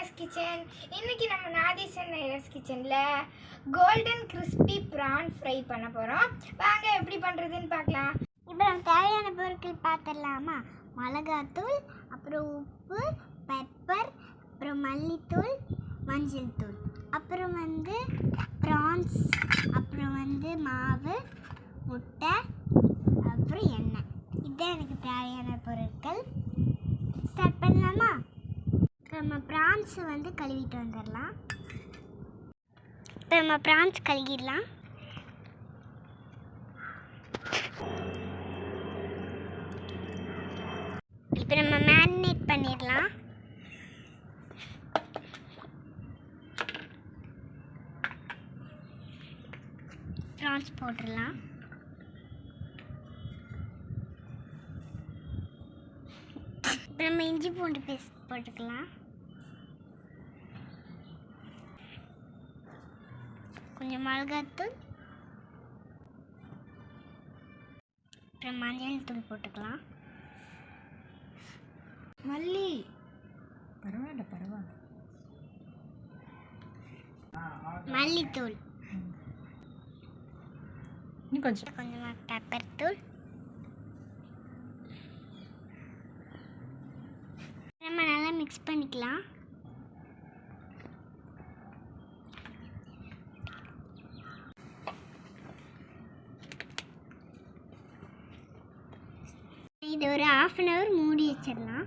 நைராஸ் kitchen. இன்னைக்கு நம்ம நாதீசன் நைராஸ் கிச்சனில் கோல்டன் கிறிஸ்பி ப்ரான் ஃப்ரை பண்ண போகிறோம். வாங்க எப்படி பண்ணுறதுன்னு பார்க்கலாம். இப்போ நம்ம தேவையான பொருட்கள் பார்த்துடலாமா? மிளகாத்தூள், அப்புறம் உப்பு, பெப்பர், அப்புறம் மல்லித்தூள், மஞ்சள் தூள், அப்புறம் ப்ரான்ஸ், அப்புறம் மாவு, முட்டை, அப்புறம் எண்ணெய். இதுதான் எனக்கு தேவையான பொருட்கள். ஸ்டார்ட் பண்ணலாமா? நம்ம ப்ரான்ஸை கழுவிட்டு வந்துடலாம். இப்போ நம்ம ப்ரான்ஸ் கழுவிடலாம். இப்போ நம்ம மேரினேட் பண்ணிடலாம். ப்ரான்ஸ் போட்டுடலாம். இப்போ நம்ம இஞ்சி பூண்டு பேஸ்ட் போட்டுக்கலாம். கொஞ்சம் மிளகாத்தூள், அப்புறம் மஞ்சள் தூள் போட்டுக்கலாம். மல்லி மல்லித்தூள், கொஞ்சம் பெப்பர் தூள். நம்ம நல்லா மிக்ஸ் பண்ணிக்கலாம். இது ஒரு 1/2 அன் ஹவர் மூடி வச்சிடலாம்.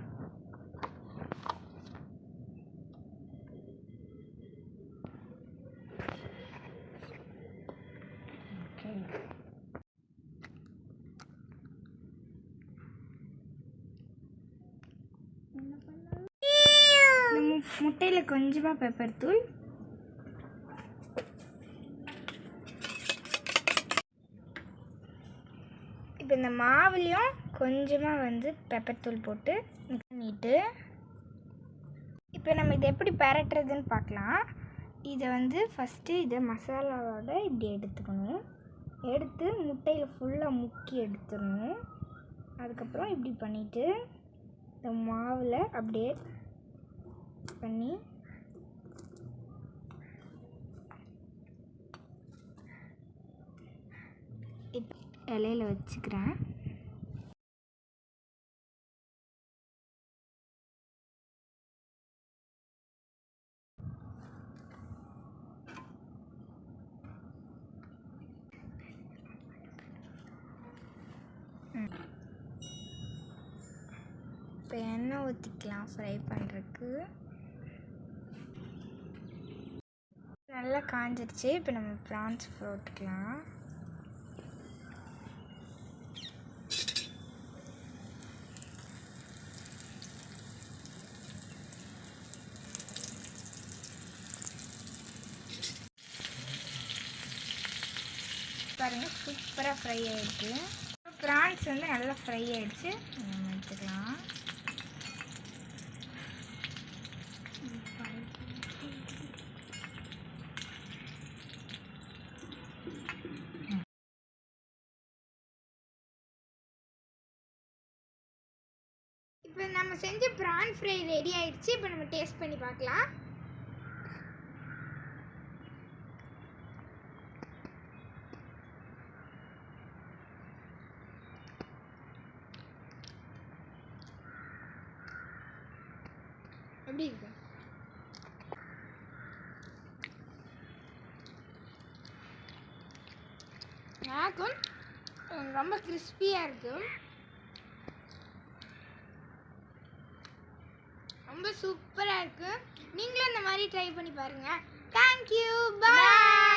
முட்டையில் கொஞ்சமாக பெப்பர் தூள், இப்போ இந்த மாவுலேயும் கொஞ்சமாக பெப்பர் தூள் போட்டு மிக்ஸ் பண்ணிவிட்டு இப்போ நம்ம இதை எப்படி பரட்டுறதுன்னு பார்க்கலாம். இதை ஃபஸ்ட்டு இதை மசாலாவோட இப்படி எடுத்துக்கணும். எடுத்து முட்டையில் ஃபுல்லாக முக்கி எடுத்துடணும். அதுக்கப்புறம் இப்படி பண்ணிவிட்டு இந்த மாவில் அப்படியே பண்ணி இலையில வச்சுக்கிறேன். இப்போ எண்ணெய் ஊற்றிக்கலாம் ஃப்ரை பண்ணுறதுக்கு. நல்லா காஞ்சிடுச்சு. இப்போ நம்ம ப்ரான்ஸ் போட்டுக்கலாம். பாருங்கள், சூப்பராக ஃப்ரை ஆகிடுச்சு. ப்ரான்ஸ் நல்லா ஃப்ரை ஆகிடுச்சு. நம்ம எடுத்துக்கலாம். இப்போ நம்ம செஞ்ச ப்ரான் ஃப்ரை ரெடி ஆயிடுச்சு. இப்போ நம்ம டேஸ்ட் பண்ணி பார்க்கலாம். எப்படி இருக்கு? எனக்கும் ரொம்ப கிறிஸ்பியாக இருக்குது. ரொம்ப சூப்பராக இருக்குது. நீங்களும் இந்த மாதிரி ட்ரை பண்ணி பாருங்கள். தேங்க்யூ, பாய்.